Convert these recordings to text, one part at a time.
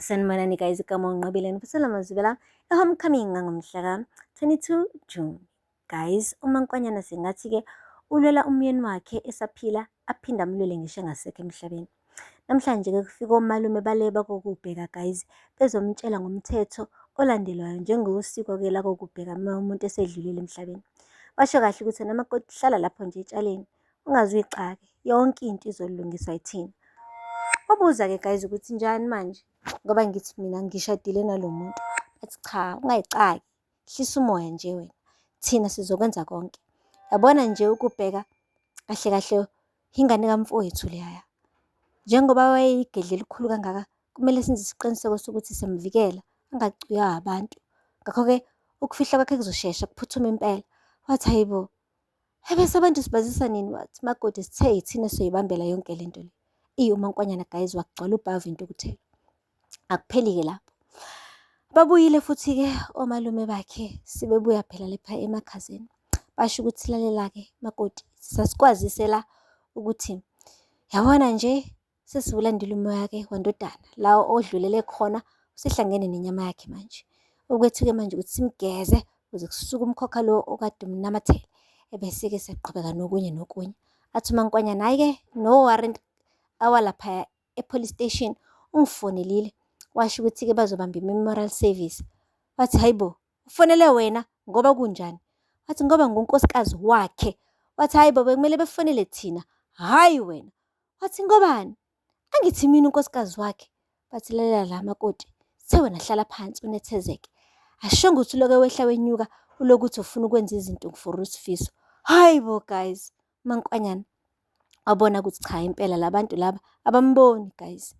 Sanibonani guys, igama unqabile ngifisela amazwi la e-homecoming ngomhla ka-22 June. Guys, uMaNkwanyana singathi-ke ulwela umyeni wakhe esaphila aphinde amlwele ngisho engasekho emhlabeni. Namhlanje-ke kufika omalume bale bakokubheka guys, bezomtshela ngomthetho olandelwayo njengosiko-ke la kokubheka uma umuntu esedlulile emhlabeni. Basho kahle ukuthi nomakoti hlala lapho nje etshaleni, ungazuyixake, yonke into izolungiswa yithina. Wabuza-ke guys ukuthi njani manje ngoba ngithi mina ngishadile nalo muntu. Bathi cha, ungayixaki, hlisa umoya nje wena, thina sizokwenza konke. Yabona nje ukubheka kahle kahle ingane kamfowethu leyaya. Njengoba wayeyigedla elikhulu kangaka, kumele senze isiqiniseko sokuthi simvikela angacwiywa abantu. Ngakho-ke ukufihla kwakhe kuzoshesha kuphuthuma impela. Wathi hayibo, ebese abantu sibazisa nini? Wathi makoti sithe yithina soyibambela yonke le nto le. uMaNkwanyana guys wakugcwala ubhavu into okuthela. Akupheli-ke lapho. Babuyile futhi-ke omalume bakhe sebebuya phela lepha emakhazeni. Basho ukuthi lalela-ke makoti, sasikwazise la ukuthi yabona nje sesiwulandile umoya-ke wandodana la odlulele khona usehlangene nenyama yakhe manje. Okwethu-ke manje ukuthi simgeze ukuze kusuke umkhokha lo okade umnamathele. Ebese-ke siyaqhubeka nokunye nokunye. Athi uMaNkwanyana hhayi-ke no warrant awalaphaya e-police station ungifonelile. Washo ukuthi-ke bazobamba i-memorial service. Wathi hayibo, ufonele wena ngoba kunjani? Wathi ngoba ngunkosikazi wakhe. Wathi hayibo, bekumele befonele thina, hhayi wena. Wathi ngobani? Angithi mina unkosikazi wakhe. Bathi lalela la makoti, sithe wena hlala phansi unethezeke. Ashongo ukuthi uloke wehla wenyuka ulokuthi ufuna ukwenza izinto for uSifiso. Hayibo guys, uMaNkwanyana wabona ukuthi cha impela labantu laba abamboni guys.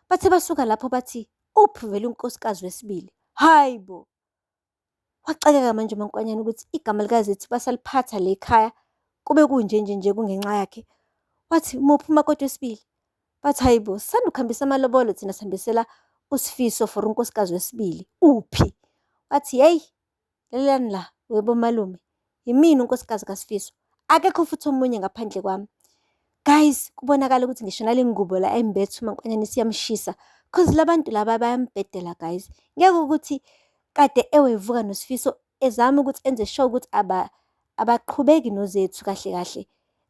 Bathe basuka lapho bathi uphi vele unkosikazi wesibili. Hayibo, wacakeka manje uMaNkwanyana ukuthi igama likaZethu basaliphatha le khaya kube kunje nje kungenxa yakhe. Wathi muphi umakoti wesibili? Bathi hayibo, sisanda ukuhambisa amalobolo thina sihambisela uSifiso for unkosikazi wesibili. Uphi? Wathi hey, lelani la webo malume, yimina unkosikazi kaSifiso, akekho futhi omunye ngaphandle kwami. Guys, kubonakala ukuthi ngisho nale ngubo la embethe uMaNkwanyana isiyamshisa cause labantu laba bayambhedela guys. Ngeke ukuthi kade ewevuka noSifiso ezama ukuthi enze sure ukuthi abaqhubeki noZethu kahle kahle.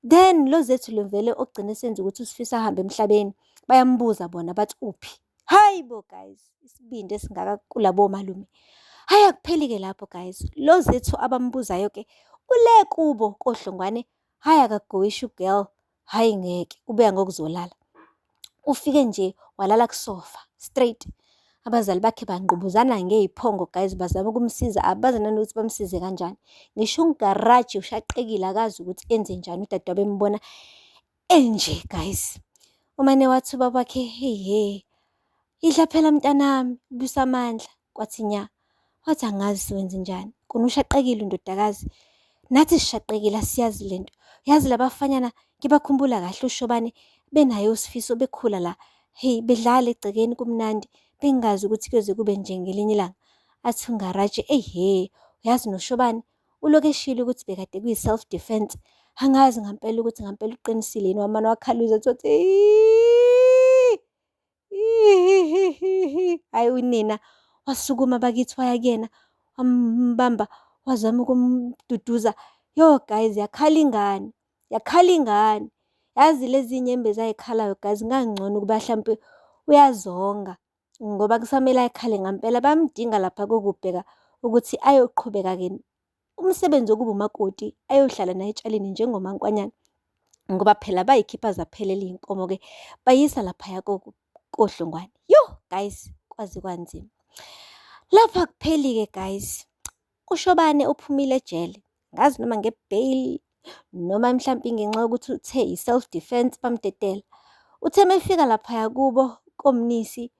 Then lo Zethu lo vele ogcine senza ukuthi uSifiso ahambe emhlabeni. Bayambuza bona bathi uphi? Hayibo guys, isibindi esingaka kulabo malume. Hayi akupheli-ke lapho guys. Lo Zethu abambuzayo-ke ule kubo kohlongwane. Hayi akagoyishi girl. Hayi ngeke, ubuya ngokuzolala. Ufike nje walala kusofa straight. Abazali bakhe bangqubuzana ngey'phongo guys, bazama ukumsiza, abazi nanokuthi bamsize kanjani. Ngisho ungaraji ushaqekile akazi ukuthi enze njani, udadewabo embona enje guys. Umane wathi ubabakhe, hey, idla phela mntanami, ubuyisa amandla. Kwathi nya, wathi angazi siwenze njani, kona ushaqekile undodakazi. Nathi sishaqekile asiyazi lento. Yazi labafanyana ngibakhumbula kahle uShobane benaye uSifiso bekhula la. Hey, bedlala egcekeni kumnandi. Bengazi ukuthi kuyoze kube nje ngelinye ilanga. Athi ungaraji, hey, uyazi noShobane uloke eshilo ukuthi bekade kuyi self defense. Angazi ngempela ukuthi ngempela uqinisile yini. Wamana wakhaluza ethi hayi unina wasukuma bakithi waya kuyena wambamba wazama ukumduduza. Yo guys, yakhala ingane. Yazi lezi nyembe zayikhalayo guys, ngangcono ukuba mhlampe uyazonga ngoba kusamele ayikhale ngempela. Bamdinga lapha kokubheka ukuthi ayoqhubeka-ke umsebenzi wokuba umakoti, ayohlala naye etshaleni njengoMaNkwanyana ngoba phela bayikhipha zaphelela iy'nkomo-ke bayisa laphaya kohlongwane. Yo guys, kwaze kwanzima. Lapha akupheli-ke guys. uShobane uphumile ejele, ngazi noma nge-bail noma mhlampe ngenxa yokuthi uthe i-self defense bamdedela. Uthe mefika laphaya kubo komnisi,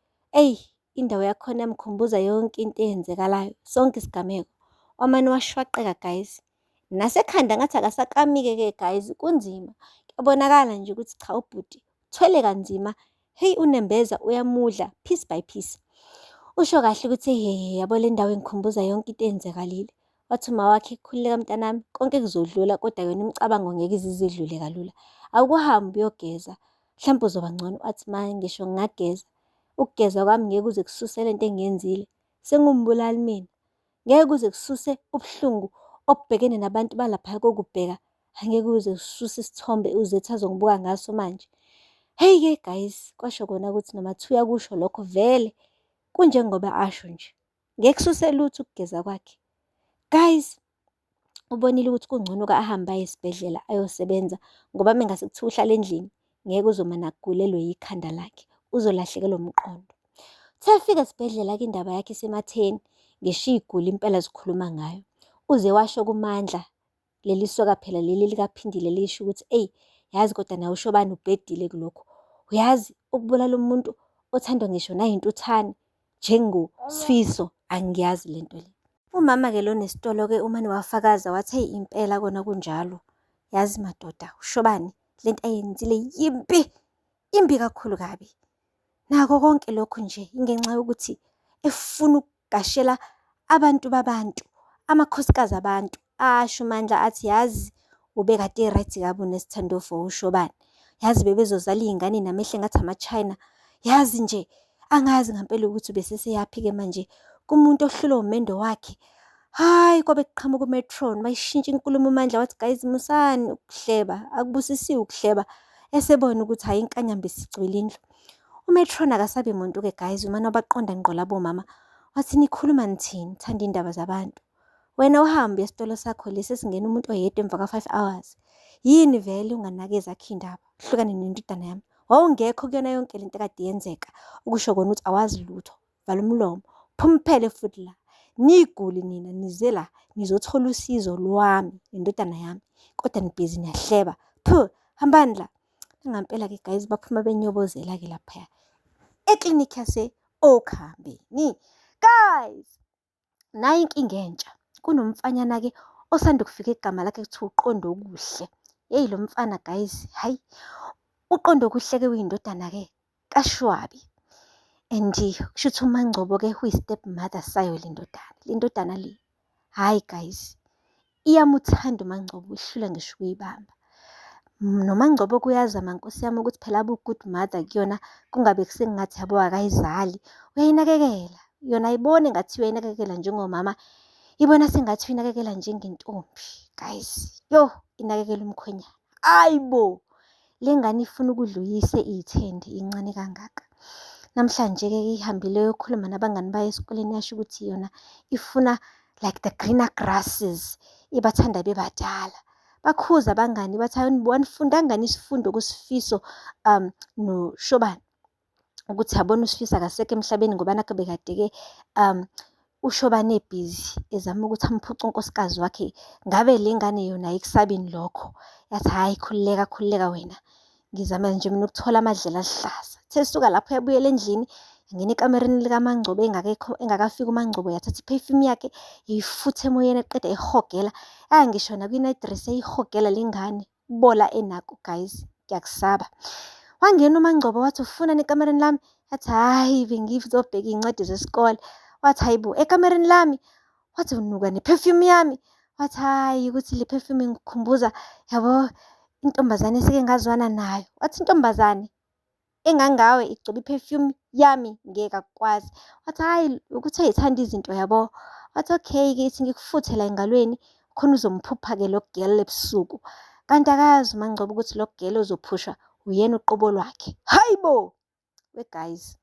indawo yakhona yamkhumbuza yonke into eyenzekalayo, sonke isigameko. Wamane washwaqeka guys. Nasekhanda ngathi akasakami-ke guys, kunzima. Kuyabonakala nje ukuthi cha ubhuti uthwele kanzima. Hey, unembeza uyamudla piece by piece. Usho kahle ukuthi yabo le ndawo engikhumbuza yonke into eyenzekalile. Wathi uma wakhe khulileka mntanami, konke kuzodlula kodwa yona imicabango ngeke izidlule kalula. Awukuhambe uyogeza, mhlawumbe uzoba ngcono. Wathi ma ngisho ngingageza ukugeza kwami ngeke kuze kususe lento engiyenzile. Sengumbulali mina. Ngeke kuze kususe ubuhlungu obhekene nabantu balapha kokubheka. Angeke kuze kususe isithombe uZethu azongibuka ngaso manje. Hey-ke guys, kwasho kona ukuthi noma thiya kusho lokho vele kunjengoba asho nje. Ngeke kususe lutho ukugeza kwakhe. Guys, ubonile ukuthi kungcono ahambe aye esibhedlela ayosebenza ngoba mengase kuthiwa uhlala endlini ngeke uzomana kugulelwe yikhanda lakhe, uzolahlekelwa umqondo. Sefika esibhedlela-ke indaba yakhe isematheni, ngisho iy'guli impela zikhuluma ngayo. Uze washo kuMandla, leli soka phela leli likaPhindile lisho ukuthi eyi, yazi kodwa nawe uShobane ubhedile kulokhu. Uyazi ukubulala umuntu othandwa ngisho nayintuthane njengoSifiso, angiyazi lento le. Umama-ke lo nesitolo-ke umane wafakaza wathi heyi impela kona kunjalo. Yazi madoda, uShobane lento ayenzile yimbi, imbi kakhulu kabi. Nako konke lokhu nje ingenxa yokuthi efuna ukugashela abantu babantu, amakhosikazi abantu. Asho uMandla athi yazi ubekade right kabi unesithando for uShobane. Yazi bebezozala iy'ngane namehlo engathi ama-China. Yazi nje angazi ngempela ukuthi ubeseseyaphi-ke manje kumuntu ohlulwe umendo wakhe. Hayi kwabe kuqhamuka uMetron mayishintsha inkulumo uMandla wathi guys musani ukuhleba, akubusisiwe ukuhleba. Esebona ukuthi hayi inkanyamba isigcwele indlu. UMetron akasabi muntu-ke guys, umane wabaqonda ngqo labo mama. Wathi nikhuluma nithini, thanda indaba zabantu. Wena uhambe esitolo sakho lesi esingena umuntu oyedwa emva ka5 hours. Yini vele unganake zakhe indaba? Hlukane nendodana yami. Wawungekho kuyona yonke lento kade yenzeka. Ukusho kona ukuthi awazi lutho. Vala umlomo. Phumphele futhi la. Niguli nina nize la nizothola usizo lwami nendodana yami. Kodwa nibhizi niyahleba. Phu, hambani la. Ngampela-ke guys baphuma benyobozela-ke lapha eklinikhi yase-Okhambeni. Guys, nayo inkinga entsha. Kunomfanyana-ke osanda kufika igama lakhe kuthiwa uQondo Kuhle. Yeyi lo mfana guys, hayi. uQondo Kuhle-ke uyindodana-ke kaShwabi. And kusho ukuthi uMangcobo-ke uyi-step mother sayo le ndodana. Le ndodana le, hayi guys, iyamuthanda uMangcobo ihlula ngisho ukuyibamba. NoMangcobo kuyazama nkosi yami ukuthi phela abe good mother kuyona, kungabe kusengathi yabo akayizali. Uyayinakekela. Yona ayibone ngathi uyayinakekela njengomama. Ibona sengathi uyinakekela njengentombi. Guys, yo, inakekela umkhwenyana. Ayibo. Le ngane ifuna ukudla uyise iyithende incane kangaka. Namhlanje-ke ihambile yokhuluma nabangani bayo esikoleni yasho ukuthi yona ifuna like the greener grasses. Ibathanda bebadala. Bakhuza abangani bathi wanifundangani isifundo kuSifiso noShobane ukuthi yabona uSifiso akasekho emhlabeni ngoba nakho bekade-ke uShobane ebhizi ezama ukuthi amphuce unkosikazi wakhe. Ngabe le ngane yona ayikusabini lokho. Yathi hayi khululeka wena. Ngizama nje mina ukuthola amadlela aluhlaza. Sesuka lapho yabuyela endlini, yangena ekamereni likaMangcobo engakafika uMangcobo, yathatha iperfume yakhe yayifutha emoyeni eqeda ihogela. Ngisho nakwinight dress eyihogela le ngane. Bola enakho guys, ngiyakusaba. Wangena uMangcobo wathi ufunani ekamereni lami? Yathi hayi bengizobheka iy'ncwadi zesikole. Wathi hayibo ekamereni lami? Wathi unuka neperfume yami? Wathi hayi ukuthi le perfume ingikhumbuza yabo intombazane esike ngazwana nayo. Wathi intombazane engangawe igcoba iperfume yami ngeke akukwazi. Wathi hayi ukuthi ayithanda izinto yabo. Wathi okay-ke ithi ngikufuthe la engalweni khona uzomphupha-ke lo girl ebusuku. Kanti akazi uMangcobo ukuthi lo girl ozophushwa uyena uqobo lwakhe. Hayibo. We guys,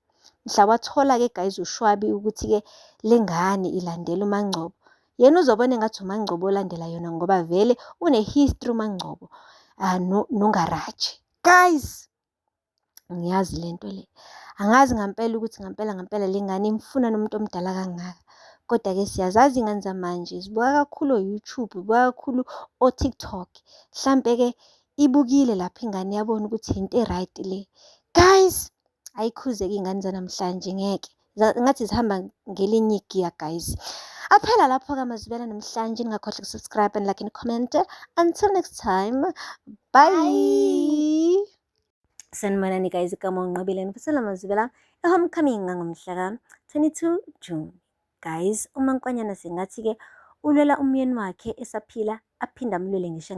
mhla wathola-ke guys uShwabi ukuthi-ke le ngane ilandela uMangcobo. Yena uzobona engathi uMangcobo olandela yona ngoba vele une-history uMangcobo noNgaraji. Guys, ngiyazi lento le. Angazi ngampela ukuthi ngampela le ngane imfuna nomuntu omdala kangaka. Kodwa-ke siyazazi iy'ngane zamanje zibuka kakhulu o-YouTube, zibuka kakhulu o-TikTok. Mhlampe-ke ibukile lapho ingane yabona ukuthi into e-right le. Guys, ayikhuze-ke iy'ngane zanamhlanje ngeke. Ngathi zihamba ngelinye igiya guys. Aphela lapho-ke amazwibela namhlanje. Ningakhohlwa ukusubscribe and like and comment. Until next time. Bye. Sanibonani guys, igama unqabile ngifisela amazwibela e-homecoming ngomhla ka-22 June. Guys, uMaNkwanyana sengathi-ke ulwela umyeni wakhe esaphila aphinda amlwele ngisho